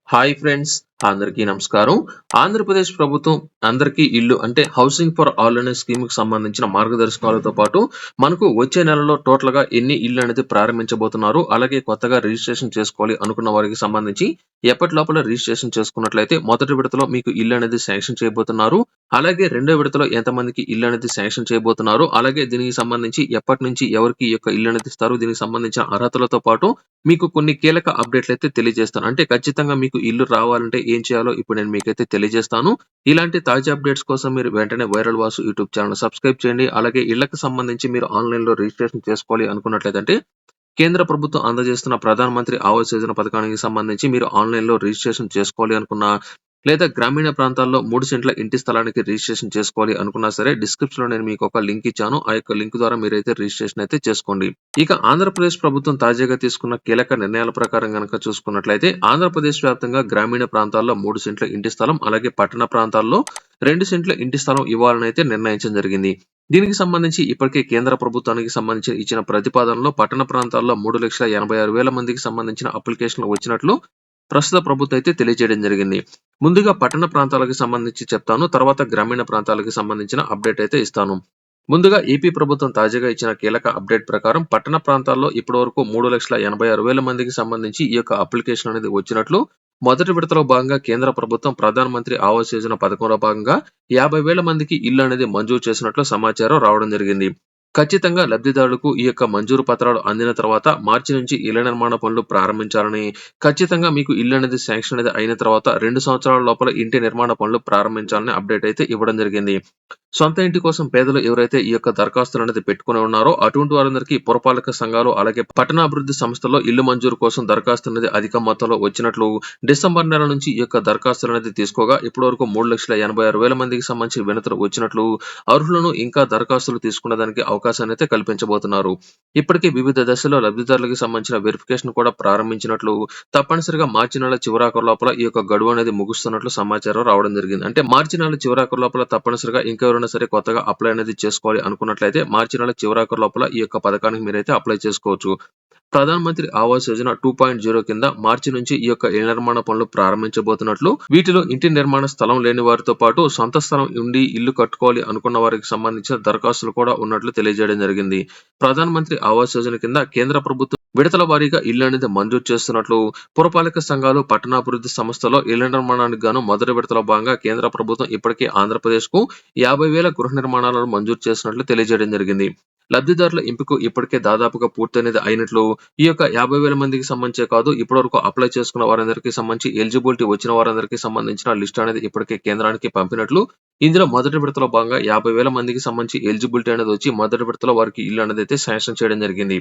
Hi friends, అందరికీ నమస్కారం. ఆంధ్రప్రదేశ్ ప్రభుత్వం అందరికీ ఇల్లు అంటే హౌసింగ్ ఫర్ ఆల్ అనే స్కీమ్‌కి సంబంధించిన మార్గదర్శకాలతో పాటు మనకు వచ్చే నెలలో టోటల్‌గా ఎన్ని ఇళ్ళు అనేది ప్రారంభించబోతున్నారు. అలాగే కొత్తగా రిజిస్ట్రేషన్ చేసుకోవాలి అనుకున్న వారికి సంబంధించి ఎప్పటిలోపల రిజిస్ట్రేషన్ చేసుకున్నట్లయితే మొదటి విడతలో మీకు ఇల్లు అనేది శాంక్షన్ చేయబోతున్నారు. అలాగే రెండో విడతలో ఎంతమందికి ఇల్లు అనేది శాంక్షన్ చేయబోతున్నారు. అలాగే దీనికి సంబంధించి ఎప్పటి నుంచి ఎవరికి ఈ యొక్క ఇల్లు అనేది ఇస్తారు. దీనికి సంబంధించిన అర్హతలతో పాటు మీకు కొన్ని కీలక అప్డేట్‌లయితే తెలియజేస్తాను. అంటే ఖచ్చితంగా మీకు ఇల్లు రావాలంటే ఏం చేయాలో ఇప్పుడు నేను మీకైతే తెలియజేస్తాను. ఇలాంటి తాజా అప్డేట్స్ కోసం మీరు వెంటనే viral Vasu YouTube channel subscribe చేయండి. అలాగే ఇళ్ళకి సంబంధించి మీరు ఆన్‌లైన్‌లో రిజిస్ట్రేషన్ చేసుకోవాలి అనుకున్నట్లయితే కేంద్ర ప్రభుత్వం అందజేస్తున్న ప్రధాన మంత్రి ఆవాస్ యోజన పథకానికి సంబంధించి మీరు ఆన్‌లైన్‌లో రిజిస్ట్రేషన్ చేసుకోవాలి అనుకున్నా, లేదా గ్రామీణ ప్రాంతాల్లో 3 సెంట్ల ఇంటి స్థలానికి రిజిస్ట్రేషన్ చేసుకోవాలి అనుకున్నా సరే డిస్క్రిప్షన్‌లో నేను మీకు ఒక లింక్ ఇచ్చాను. ఆ యొక్క లింక్ ద్వారా మీరైతే రిజిస్ట్రేషన్ అయితే చేసుకోండి. ఇక ఆంధ్రప్రదేశ్ ప్రభుత్వం తాజాగా తీసుకున్న కీలక నిర్ణయాల ప్రకారం గనక చూసుకున్నట్లయితే ఆంధ్రప్రదేశ్ వ్యాప్తంగా గ్రామీణ ప్రాంతాల్లో 3 సెంట్ల ఇంటి స్థలం, అలాగే పట్టణ ప్రాంతాల్లో 2 సెంట్ల ఇంటి స్థలం ఇవ్వాలనైతే నిర్ణయించడం జరిగింది. దీనికి సంబంధించి ఇప్పటికే కేంద్ర ప్రభుత్వానికి సంబంధించి ఇచ్చిన ప్రతిపాదనలో పట్టణ ప్రాంతాల్లో 3,86,000 మందికి సంబంధించిన అప్లికేషన్లు వచ్చినట్లు ప్రస్తుత ప్రభుత్వం అయితే తెలియజేయడం జరిగింది. ముందుగా పట్టణ ప్రాంతాలకు సంబంధించి చెప్తాను. తర్వాత గ్రామీణ ప్రాంతాలకు సంబంధించిన అప్డేట్ అయితే ఇస్తాను. ముందుగా ఏపీ ప్రభుత్వం తాజాగా ఇచ్చిన కీలక అప్డేట్ ప్రకారం పట్టణ ప్రాంతాల్లో ఇప్పటివరకు 3,86,000 మందికి సంబంధించి ఈ యొక్క అప్లికేషన్ అనేది వచ్చినట్లు మొదటి విడతలో భాగంగా కేంద్ర ప్రభుత్వం ప్రధాన మంత్రి ఆవాస్ యోజన పథకంలో భాగంగా 50,000 మందికి ఇల్లు అనేది మంజూరు చేసినట్లు సమాచారం రావడం జరిగింది. ఖచ్చితంగా లబ్ధిదారులకు ఈ యొక్క మంజూరు పత్రాలు అందిన తర్వాత మార్చి నుంచి ఇళ్ల నిర్మాణ పనులు ప్రారంభించాలని, ఖచ్చితంగా మీకు ఇల్లు అనేది శాంక్షన్ అనేది అయిన తర్వాత 2 సంవత్సరాల లోపల ఇంటి నిర్మాణ పనులు ప్రారంభించాలని అప్డేట్ అయితే ఇవ్వడం జరిగింది. సొంత ఇంటి కోసం పేదలు ఎవరైతే ఈ యొక్క దరఖాస్తులు అనేది పెట్టుకుని ఉన్నారో అటువంటి వారందరికీ పురపాలక సంఘాలు అలాగే పట్టణాభివృద్ధి సంస్థల్లో ఇల్లు మంజూరు కోసం దరఖాస్తు అనేది అధిక మొత్తంలో వచ్చినట్లు డిసెంబర్ నెల నుంచి ఈ యొక్క దరఖాస్తులు అనేది తీసుకోగా ఇప్పటివరకు 3,86,000 మందికి సంబంధించి వినతులు వచ్చినట్లు అర్హులను ఇంకా దరఖాస్తులు తీసుకునే దానికి అవకాశాన్ని అయితే కల్పించబోతున్నారు. ఇప్పటికే వివిధ దశల్లో లబ్ధిదారులకు సంబంధించిన వెరిఫికేషన్ కూడా ప్రారంభించినట్లు తప్పనిసరిగా మార్చి నెల చివరాఖరు లోపల ఈ యొక్క గడువు అనేది ముగుస్తున్నట్లు సమాచారం రావడం జరిగింది. అంటే మార్చి నెల చివరాఖరు లోపల తప్పనిసరిగా ఇంకెవరైనా సరే కొత్తగా అప్లై అనేది చేసుకోవాలి అనుకున్నట్లయితే మార్చి నెల చివరాఖరు లోపల ఈ యొక్క పథకానికి మీరైతే అప్లై చేసుకోవచ్చు. ప్రధాన మంత్రి ఆవాస్ యోజన 2.0 కింద మార్చి నుంచి ఈ యొక్క ఇళ్ల నిర్మాణ పనులు ప్రారంభించబోతున్నట్లు, వీటిలో ఇంటి నిర్మాణ స్థలం లేని వారితో పాటు సొంత స్థలం ఉండి ఇల్లు కట్టుకోవాలి అనుకున్న వారికి సంబంధించిన దరఖాస్తులు కూడా ఉన్నట్లు తెలియజేయడం జరిగింది. ప్రధాన మంత్రి ఆవాస్ యోజన కింద కేంద్ర ప్రభుత్వం విడతల వారీగా ఇల్లు అనేది మంజూరు చేస్తున్నట్లు పురపాలక సంఘాలు పట్టణాభివృద్ధి సంస్థలో ఇళ్ల నిర్మాణానికి గాను మొదటి విడతలో భాగంగా కేంద్ర ప్రభుత్వం ఇప్పటికే ఆంధ్రప్రదేశ్ కు 50,000 గృహ నిర్మాణాలను మంజూరు చేసినట్లు తెలియజేయడం జరిగింది. లబ్ధిదారుల ఎంపిక ఇప్పటికే దాదాపుగా పూర్తయినది అయినట్లు ఈ యొక్క 50,000 మందికి సంబంధించే కాదు ఇప్పటివరకు అప్లై చేసుకున్న వారందరికీ సంబంధించి ఎలిజిబిలిటీ వచ్చిన వారందరికీ సంబంధించిన లిస్ట్ అనేది ఇప్పటికే కేంద్రానికి పంపినట్లు, ఇందులో మొదటి విడతలో భాగంగా 50,000 మందికి సంబంధించి ఎలిజిబిలిటీ అనేది వచ్చి మొదటి విడతలో వారికి ఇల్లు అనేది అయితే శాంక్షన్ చేయడం జరిగింది.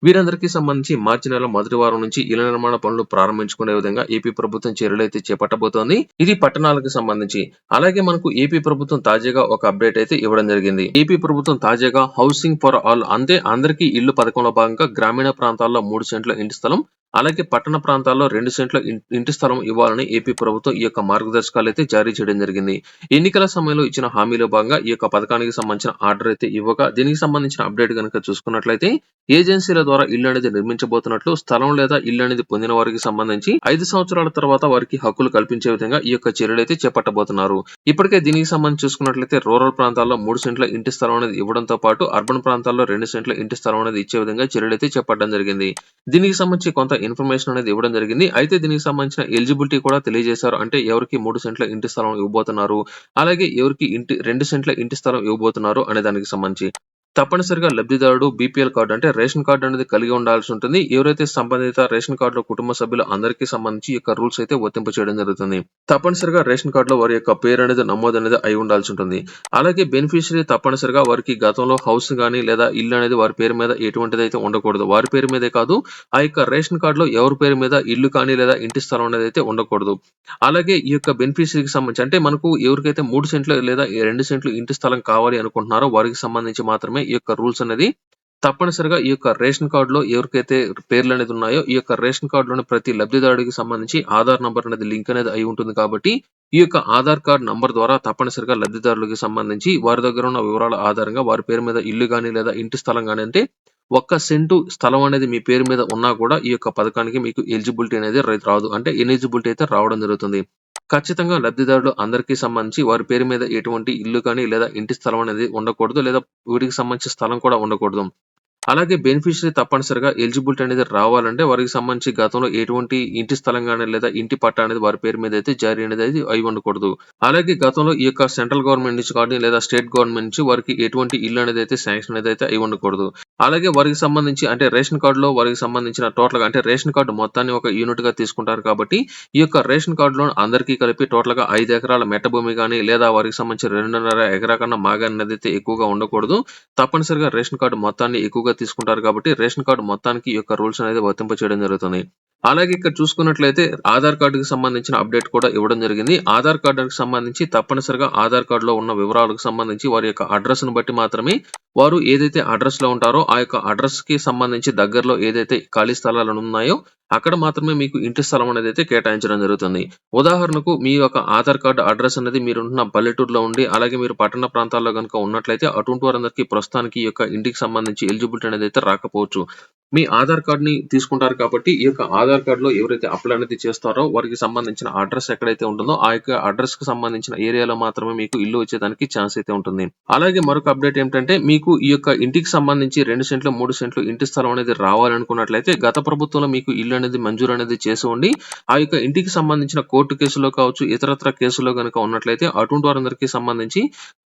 వీరందరికీ సంబంధించి మార్చి నెల మొదటి వారం నుంచి ఇళ్ల నిర్మాణ పనులు ప్రారంభించుకునే విధంగా ఏపీ ప్రభుత్వం చర్యలు అయితే చేపట్టబోతోంది. ఇది పట్టణాలకు సంబంధించి. అలాగే మనకు ఏపీ ప్రభుత్వం తాజాగా ఒక అప్డేట్ అయితే ఇవ్వడం జరిగింది. ఏపీ ప్రభుత్వం తాజాగా హౌసింగ్ ఫర్ ఆల్ అంటే అందరికీ ఇల్లు పథకంలో భాగంగా గ్రామీణ ప్రాంతాల్లో 3 సెంట్ల ఇంటి స్థలం, అలాగే పట్టణ ప్రాంతాల్లో 2 సెంట్ల ఇంటి స్థలం ఇవ్వాలని ఏపీ ప్రభుత్వం ఈ యొక్క మార్గదర్శకాలు అయితే జారీ చేయడం జరిగింది. ఎన్నికల సమయంలో ఇచ్చిన హామీలో భాగంగా ఈ యొక్క పథకానికి సంబంధించిన ఆర్డర్ అయితే ఇవ్వగా దీనికి సంబంధించిన అప్డేట్ కనుక చూసుకున్నట్లయితే ఏజెన్సీల ద్వారా ఇల్లు అనేది నిర్మించబోతున్నట్లు, స్థలం లేదా ఇల్లు అనేది పొందిన వారికి సంబంధించి 5 సంవత్సరాల తర్వాత వారికి హక్కులు కల్పించే విధంగా ఈ యొక్క చర్యలైతే చేపట్టబోతున్నారు. ఇప్పటికే దీనికి సంబంధించి చూసుకున్నట్లయితే రూరల్ ప్రాంతాల్లో 3 సెంట్ల ఇంటి స్థలం అనేది ఇవ్వడంతో పాటు అర్బన్ ప్రాంతాల్లో 2 సెంట్ల ఇంటి స్థలం అనేది ఇచ్చే విధంగా చర్యలైతే చేపట్టడం జరిగింది. దీనికి సంబంధించి కొంత ఇన్ఫర్మేషన్ అనేది ఇవ్వడం జరిగింది. అయితే దీనికి సంబంధించిన ఎలిజిబిలిటీ కూడా తెలియజేశారు. అంటే ఎవరికి 3 సెంట్ల ఇంటి స్థలం ఇవ్వబోతున్నారు, అలాగే ఎవరికి 2 సెంట్ల ఇంటి స్థలం ఇవ్వబోతున్నారు అనే దానికి సంబంధించి తప్పనిసరిగా లబ్ధిదారుడు బీపీఎల్ కార్డు అంటే రేషన్ కార్డు అనేది కలిగి ఉండాల్సి ఉంటుంది. ఎవరైతే సంబంధిత రేషన్ కార్డులో కుటుంబ సభ్యులు అందరికీ సంబంధించి ఈ యొక్క రూల్స్ అయితే వర్తింప చేయడం జరుగుతుంది. తప్పనిసరిగా రేషన్ కార్డులో వారి యొక్క పేరు అనేది నమోదు అనేది అయి ఉండాల్సి ఉంటుంది. అలాగే బెనిఫిషియరీ తప్పనిసరిగా వారికి గతంలో హౌస్ గానీ లేదా ఇల్లు అనేది వారి పేరు మీద ఎటువంటిది అయితే ఉండకూడదు. వారి పేరు మీదే కాదు ఆ యొక్క రేషన్ కార్డులో ఎవరి పేరు మీద ఇల్లు కానీ లేదా ఇంటి స్థలం అనేది అయితే ఉండకూడదు. అలాగే ఈ యొక్క బెనిఫిషరీకి సంబంధించి అంటే మనకు ఎవరికైతే 3 సెంట్లు లేదా 2 సెంట్లు ఇంటి స్థలం కావాలి అనుకుంటున్నారో వారికి సంబంధించి మాత్రమే ఈ యొక్క రూల్స్ అనేది తప్పనిసరిగా ఈ యొక్క రేషన్ కార్డులో ఎవరికైతే పేర్లు అనేది ఉన్నాయో ఈ యొక్క రేషన్ కార్డులోని ప్రతి లబ్ధిదారుడికి సంబంధించి ఆధార్ నంబర్ అనేది లింక్ అనేది అయి ఉంటుంది కాబట్టి ఈ యొక్క ఆధార్ కార్డ్ నంబర్ ద్వారా తప్పనిసరిగా లబ్ధిదారులకు సంబంధించి వారి దగ్గర ఉన్న వివరాల ఆధారంగా వారి పేరు మీద ఇల్లు గానీ లేదా ఇంటి స్థలం గానీ అంటే ఒక్క సెంటు స్థలం అనేది మీ పేరు మీద ఉన్నా కూడా ఈ యొక్క పథకానికి మీకు ఎలిజిబిలిటీ అనేది రాదు. అంటే ఎలిజిబిలిటీ అయితే రావడం జరుగుతుంది. ఖచ్చితంగా లబ్ధిదారులు అందరికీ సంబంధించి వారి పేరు మీద ఎటువంటి ఇల్లు కానీ లేదా ఇంటి స్థలం అనేది ఉండకూడదు. లేదా వీటికి సంబంధించిన స్థలం కూడా ఉండకూడదు. అలాగే బెనిఫిషియరీ తప్పనిసరిగా ఎలిజిబిలిటీ అనేది రావాలంటే వారికి సంబంధించి గతంలో ఎటువంటి ఇంటి స్థలం గాని లేదా ఇంటి పట్టా అనేది వారి పేరు మీద అయితే జారీ అనేది అయి ఉండకూడదు. అలాగే గతంలో ఈ యొక్క సెంట్రల్ గవర్నమెంట్ నుంచి కానీ లేదా స్టేట్ గవర్నమెంట్ నుంచి వారికి ఎటువంటి ఇల్లు అనేది అయితే శాంక్షన్ అనేది అయితే అయి ఉండకూడదు. అలాగే వారికి సంబంధించి అంటే రేషన్ కార్డులో వారికి సంబంధించిన టోటల్‌గా అంటే రేషన్ కార్డ్ మొత్తాన్ని ఒక యూనిట్‌గా తీసుకుంటారు కాబట్టి ఈ యొక్క రేషన్ కార్డులో అందరికీ కలిపి టోటల్‌గా 5 ఎకరాల మెట్ట భూమి గాని లేదా వారికి సంబంధించి 2.5 ఎకరా కన్నా మాగాని అనేది అయితే ఎక్కువగా ఉండకూడదు. తప్పనిసరిగా రేషన్ కార్డ్ మొత్తాన్ని ఎక్కువగా తీసుకుంటారు కాబట్టి రేషన్ కార్డ్ మొత్తానికి ఈ యొక్క రూల్స్ అనేది వర్తింప చేయడం జరుగుతుంది. అలాగే ఇక్కడ చూసుకున్నట్లయితే ఆధార్ కార్డ్‌కి సంబంధించిన అప్డేట్ కూడా ఇవ్వడం జరిగింది. ఆధార్ కార్డ్‌కి సంబంధించి తప్పనిసరిగా ఆధార్ కార్డ్‌లో ఉన్న వివరాలకు సంబంధించి వారి యొక్క అడ్రెస్‌ని బట్టి మాత్రమే వారు ఏదైతే అడ్రెస్‌లో ఉంటారో ఆ యొక్క అడ్రెస్‌కి సంబంధించి దగ్గరలో ఏదైతే ఖాళీ స్థలాలు ఉన్నాయో అక్కడ మాత్రమే మీకు ఇంటి స్థలం అనేది అయితే కేటాయించడం జరుగుతుంది. ఉదాహరణకు మీ యొక్క ఆధార్ కార్డ్ అడ్రెస్ అనేది మీరుంటున్న పల్లెటూరులో ఉండి అలాగే మీరు పట్టణ ప్రాంతాల్లో గనుక ఉన్నట్లయితే అటువంటి వారందరికీ ప్రస్తుతానికి ఈ యొక్క ఇంటికి సంబంధించి ఎలిజిబిలిటీ అనేది అయితే రాకపోవచ్చు. మీ ఆధార్ కార్డ్‌ని తీసుకుంటారు కాబట్టి ఈ యొక్క ఆధార్ కార్డ్‌లో ఎవరైతే అప్లై అనేది చేస్తారో వారికి సంబంధించిన అడ్రెస్ ఎక్కడైతే ఉంటుందో ఆ యొక్క అడ్రెస్‌కి సంబంధించిన ఏరియాలో మాత్రమే మీకు ఇల్లు వచ్చేదానికి ఛాన్స్ అయితే ఉంటుంది. అలాగే మరొక అప్డేట్ ఏంటంటే మీకు ఈ యొక్క ఇంటికి సంబంధించి 2 సెంట్లు, 3 సెంట్లు ఇంటి స్థలం అనేది రావాలనుకున్నట్లయితే గత ప్రభుత్వంలో మీకు ఇల్లు అనేది మంజూరు అనేది చేసి ఉండి ఆ యొక్క ఇంటికి సంబంధించిన కోర్టు కేసులో కావచ్చు, ఇతరత్ర కేసుల్లో గనుక ఉన్నట్లయితే అటువంటి వారందరికీ సంబంధించి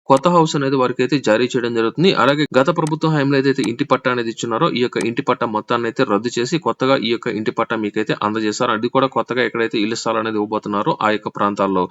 కొత్త హౌస్ అనేది వారికైతే జారీ చేయడం జరుగుతుంది. అలాగే గత ప్రభుత్వ హయాంలో ఏదైతే ఇంటి పట్టా అనేది ఇచ్చున్నారో ఈ యొక్క ఇంటి పట్టా మొత్తాన్ని అయితే రద్దు చేసి కొత్తగా ఈ యొక్క ఇంటి పట్టా మీకైతే అందజేస్తారు. అది కూడా కొత్తగా ఎక్కడైతే ఇల్లు స్థలాలు అనేది ఇవ్వబోతున్నారో ఆ యొక్క ప్రాంతాల్లో.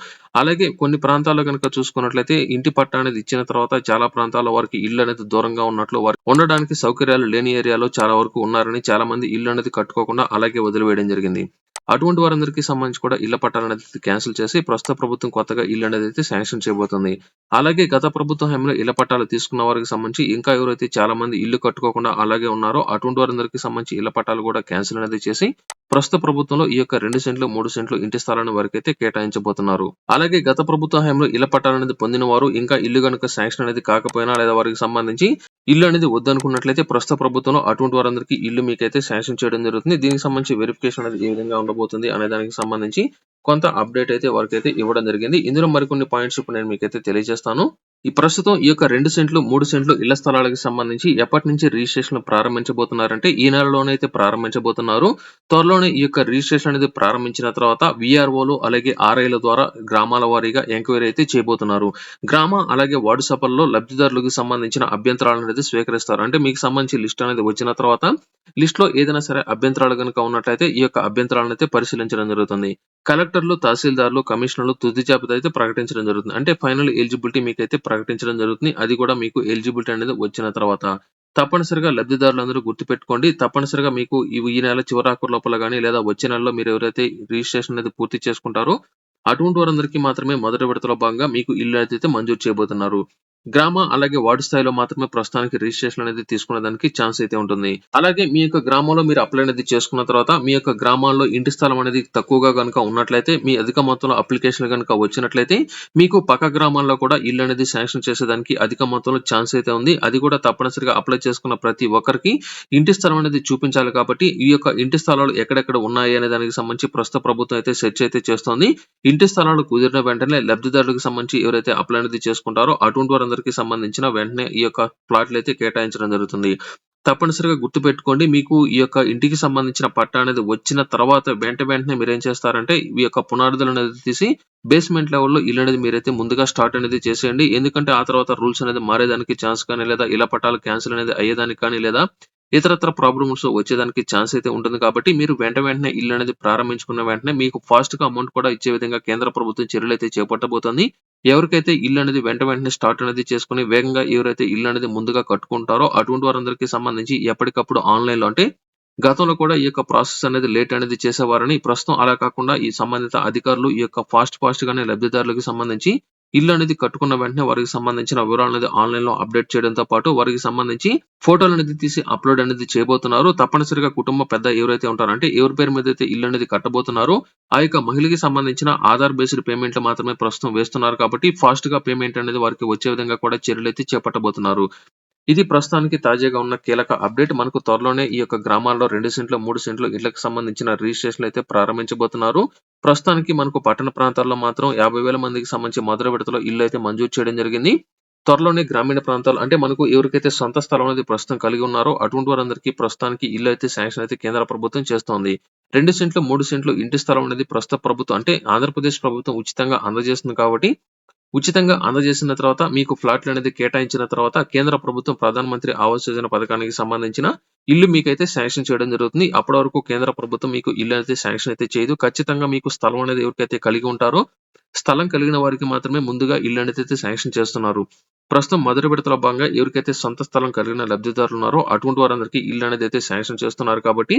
అలాగే కొన్ని ప్రాంతాల్లో గనుక చూసుకున్నట్లయితే ఇంటి పట్టా అనేది ఇచ్చిన తర్వాత చాలా ప్రాంతాల్లో వారికి ఇల్లు అనేది దూరంగా ఉన్నట్లు వారికి ఉండడానికి సౌకర్యాలు లేని ఏరియాలో చాలా వరకు ఉన్నారని చాలా మంది ఇల్లు అనేది కట్టుకోకుండా అలాగే వదిలివేయడం జరిగింది. అటువంటి వారందరికీ సంబంధించి కూడా ఇళ్ల పట్టాలనేది క్యాన్సిల్ చేసి ప్రస్తుత ప్రభుత్వం కొత్తగా ఇల్లు అనేది అయితే శాంక్షన్ చేయబోతుంది. అలాగే గత ప్రభుత్వ హయాంలో ఇళ్ల పట్టాలు తీసుకున్న వారికి సంబంధించి ఇంకా ఎవరైతే చాలా మంది ఇల్లు కట్టుకోకుండా అలాగే ఉన్నారో అటువంటి వారందరికీ సంబంధించి ఇళ్ల పట్టాలు కూడా క్యాన్సిల్ అనేది చేసి ప్రస్తుత ప్రభుత్వంలో ఈ యొక్క 2 సెంట్లు, 3 సెంట్లు ఇంటి స్థలాన్ని వారికైతే కేటాయించబోతున్నారు. అలాగే గత ప్రభుత్వ హయాంలో ఇళ్ల పట్టాలనేది పొందిన వారు ఇంకా ఇల్లు గనుక శాంక్షన్ అనేది కాకపోయినా లేదా వారికి సంబంధించి ఇల్లు అనేది వద్దనుకున్నట్లయితే ప్రస్తుత ప్రభుత్వంలో అటువంటి వారందరికీ ఇల్లు మీకైతే శాంక్షన్ చేయడం జరుగుతుంది. దీనికి సంబంధించి వెరిఫికేషన్ అనేది ఏ విధంగా ఉండబోతుంది అనే దానికి సంబంధించి కొంత అప్డేట్ అయితే వారికైతే ఇవ్వడం జరిగింది. ఇందులో మరికొన్ని పాయింట్స్ ఇప్పుడు నేను మీకైతే తెలియజేస్తాను. ఈ ప్రస్తుతం ఈ యొక్క 2 సెంట్లు, 3 సెంట్లు ఇళ్ల స్థలాలకు సంబంధించి ఎప్పటి నుంచి రిజిస్ట్రేషన్ ప్రారంభించబోతున్నారంటే ఈ నెలలోనే అయితే ప్రారంభించబోతున్నారు. త్వరలోనే ఈ యొక్క రిజిస్ట్రేషన్ అనేది ప్రారంభించిన తర్వాత వీఆర్ఓలు అలాగే ఆర్ఐల ద్వారా గ్రామాల వారీగా ఎంక్వైరీ అయితే చేయబోతున్నారు. గ్రామ అలాగే వార్డు సభల్లో లబ్ధిదారులకు సంబంధించిన అభ్యంతరాలను అనేది స్వీకరిస్తారు. అంటే మీకు సంబంధించి లిస్ట్ అనేది వచ్చిన తర్వాత లిస్ట్ లో ఏదైనా సరే అభ్యంతరాలు గనుక ఉన్నట్లయితే ఈ యొక్క అభ్యంతరాలను అయితే పరిశీలించడం జరుగుతుంది. కలెక్టర్లు, తహసీల్దార్లు, కమిషనర్లు తుది జాబితా అయితే ప్రకటించడం జరుగుతుంది. అంటే ఫైనల్ ఎలిజిబిలిటీ మీకైతే ప్రకటించడం జరుగుతుంది. అది కూడా మీకు ఎలిజిబిలిటీ అనేది వచ్చిన తర్వాత తప్పనిసరిగా లబ్ధిదారులందరూ గుర్తుపెట్టుకోండి. తప్పనిసరిగా మీకు ఈ నెల చివరాఖరు లోపల గాని లేదా వచ్చే నెలలో మీరు ఎవరైతే రిజిస్ట్రేషన్ అనేది పూర్తి చేసుకుంటారో అటువంటి వారందరికీ మాత్రమే మొదటి విడతలో భాగంగా మీకు ఇల్లు అయితే మంజూరు చేయబోతున్నారు. గ్రామ అలాగే వార్డు స్థాయిలో మాత్రమే ప్రస్తుతానికి రిజిస్ట్రేషన్ అనేది తీసుకునేదానికి ఛాన్స్ అయితే ఉంటుంది. అలాగే మీ యొక్క గ్రామంలో మీరు అప్లై అనేది చేసుకున్న తర్వాత మీ యొక్క గ్రామాల్లో ఇంటి స్థలం అనేది తక్కువగా గనుక ఉన్నట్లయితే మీ అధిక మొత్తంలో అప్లికేషన్లు గనుక వచ్చినట్లయితే మీకు పక్క గ్రామాల్లో కూడా ఇల్లు అనేది శాంక్షన్ చేసేదానికి అధిక మొత్తంలో ఛాన్స్ అయితే ఉంది. అది కూడా తప్పనిసరిగా అప్లై చేసుకున్న ప్రతి ఒక్కరికి ఇంటి స్థలం అనేది చూపించాలి కాబట్టి ఈ యొక్క ఇంటి స్థలాలు ఎక్కడెక్కడ ఉన్నాయి అనే దానికి సంబంధించి ప్రస్తుత ప్రభుత్వం అయితే సెర్చ్ అయితే చేస్తోంది. ఇంటి స్థలాలు కుదిరిన వెంటనే లబ్ధిదారులకు సంబంధించి ఎవరైతే అప్లై అనేది చేసుకుంటారో అటువంటి వారందరికీ సంబంధించిన వెంటనే ఈ యొక్క ప్లాట్లు అయితే కేటాయించడం జరుగుతుంది. తప్పనిసరిగా గుర్తుపెట్టుకోండి. మీకు ఈ యొక్క ఇంటికి సంబంధించిన పట్టా అనేది వచ్చిన తర్వాత వెంటనే మీరేం చేస్తారంటే ఈ యొక్క పునాదులు అనేది తీసి బేస్మెంట్ లెవెల్లో ఇల్లు అనేది మీరైతే ముందుగా స్టార్ట్ అనేది చేసేయండి. ఎందుకంటే ఆ తర్వాత రూల్స్ అనేది మారేదానికి ఛాన్స్ కానీ లేదా ఇళ్ల పట్టాలు క్యాన్సిల్ అనేది అయ్యేదానికి కానీ లేదా ఇతరత్ర ప్రాబ్లమ్స్ వచ్చేదానికి ఛాన్స్ అయితే ఉంటుంది కాబట్టి మీరు వెంటనే ఇల్లు అనేది ప్రారంభించుకున్న వెంటనే మీకు ఫాస్ట్ గా అమౌంట్ కూడా ఇచ్చే విధంగా కేంద్ర ప్రభుత్వం చర్యలు అయితే చేపట్టబోతోంది. ఎవరికైతే ఇల్లు అనేది వెంటనే స్టార్ట్ అనేది చేసుకుని వేగంగా ఎవరైతే ఇల్లు అనేది ముందుగా కట్టుకుంటారో అటువంటి వారందరికీ సంబంధించి ఎప్పటికప్పుడు ఆన్లైన్ లో అంటే గతంలో కూడా ఈ యొక్క ప్రాసెస్ అనేది లేట్ అనేది చేసేవారని ప్రస్తుతం అలా కాకుండా ఈ సంబంధిత అధికారులు ఈ యొక్క ఫాస్ట్ గానే లబ్ధిదారులకు సంబంధించి ఇల్లు అనేది కట్టుకున్న వెంటనే వారికి సంబంధించిన వివరాలు అనేది ఆన్లైన్ లో అప్డేట్ చేయడంతో పాటు వారికి సంబంధించి ఫోటోలు అనేది తీసి అప్లోడ్ అనేది చేయబోతున్నారు. తప్పనిసరిగా కుటుంబ పెద్ద ఎవరైతే ఉంటారో అంటే ఎవరి పేరు మీద అయితే ఇల్లు అనేది కట్టబోతున్నారో ఆ యొక్క మహిళకి సంబంధించిన ఆధార్ బేస్డ్ పేమెంట్లు మాత్రమే ప్రస్తుతం వేస్తున్నారు కాబట్టి ఫాస్ట్ గా పేమెంట్ అనేది వారికి వచ్చే విధంగా కూడా చర్యలు అయితే చేపట్టబోతున్నారు. ఇది ప్రస్తుతానికి తాజాగా ఉన్న కీలక అప్డేట్. మనకు త్వరలోనే ఈ యొక్క గ్రామాల్లో 2 సెంట్లు, 3 సెంట్లు ఇళ్లకు సంబంధించిన రిజిస్ట్రేషన్‌లయితే ప్రారంభించబోతున్నారు. ప్రస్తుతానికి మనకు పట్టణ ప్రాంతాల్లో మాత్రం 50,000 మందికి సంబంధించి మొదటి విడతలో ఇళ్లయితే మంజూరు చేయడం జరిగింది. త్వరలోనే గ్రామీణ ప్రాంతాలు అంటే మనకు ఎవరికైతే సొంత స్థలం అనేది ప్రస్తుతం కలిగి ఉన్నారో అటువంటి వారందరికీ ప్రస్తుతానికి ఇళ్లయితే శాంక్షన్ అయితే కేంద్ర ప్రభుత్వం చేస్తోంది. 2 సెంట్లు, 3 సెంట్లు ఇంటి స్థలం అనేది ప్రస్తుత ప్రభుత్వం అంటే ఆంధ్రప్రదేశ్ ప్రభుత్వం ఉచితంగా అందజేస్తుంది కాబట్టి ఉచితంగా అందజేసిన తర్వాత మీకు ఫ్లాట్‌లనేది కేటాయించిన తర్వాత కేంద్ర ప్రభుత్వం ప్రధానమంత్రి ఆవాస్ యోజన పథకానికి సంబంధించిన ఇల్లు మీకైతే శాంక్షన్ చేయడం జరుగుతుంది. అప్పటి వరకు కేంద్ర ప్రభుత్వం మీకు ఇల్లు అయితే శాంక్షన్ అయితే చేయదు. ఖచ్చితంగా మీకు స్థలం అనేది ఎవరికైతే కలిగి ఉంటారో, స్థలం కలిగిన వారికి మాత్రమే ముందుగా ఇల్లు అనేది అయితే శాంక్షన్ చేస్తున్నారు. ప్రస్తుతం మొదటి విడతలో భాగంగా ఎవరికైతే సొంత స్థలం కలిగిన లబ్ధిదారులు ఉన్నారో అటువంటి వారందరికీ ఇల్లు అనేది అయితే శాంక్షన్ చేస్తున్నారు కాబట్టి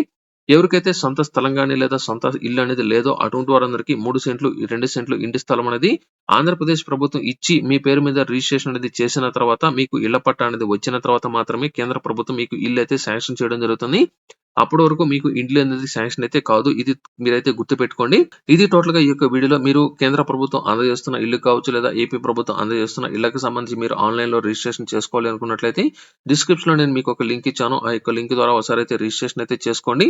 ఎవరికైతే సొంత స్థలం గాని లేదా సొంత ఇల్లు అనేది లేదో అటువంటి వారందరికీ 3 సెంట్లు, 2 సెంట్లు ఇంటి స్థలం అనేది ఆంధ్రప్రదేశ్ ప్రభుత్వం ఇచ్చి మీ పేరు మీద రిజిస్ట్రేషన్ అనేది చేసిన తర్వాత మీకు ఇళ్ల పట్టా అనేది వచ్చిన తర్వాత మాత్రమే కేంద్ర ప్రభుత్వం మీకు ఇల్లు అయితే శాంక్షన్ చేయడం జరుగుతుంది. అప్పటి వరకు మీకు ఇండ్లు అనేది శాంక్షన్ అయితే కాదు. ఇది మీరైతే గుర్తుపెట్టుకోండి. ఇది టోటల్‌గా ఈ యొక్క వీడియోలో మీరు కేంద్ర ప్రభుత్వం అందజేస్తున్న ఇల్లు కావచ్చు లేదా ఏపీ ప్రభుత్వం అందజేస్తున్న ఇళ్లకు సంబంధించి మీరు ఆన్‌లైన్‌లో రిజిస్ట్రేషన్ చేసుకోవాలి అనుకున్నట్లయితే డిస్క్రిప్షన్‌లో నేను మీకు ఒక లింక్ ఇచ్చాను. ఆ యొక్క లింక్ ద్వారా ఒకసారి అయితే రిజిస్ట్రేషన్ అయితే చేసుకోండి.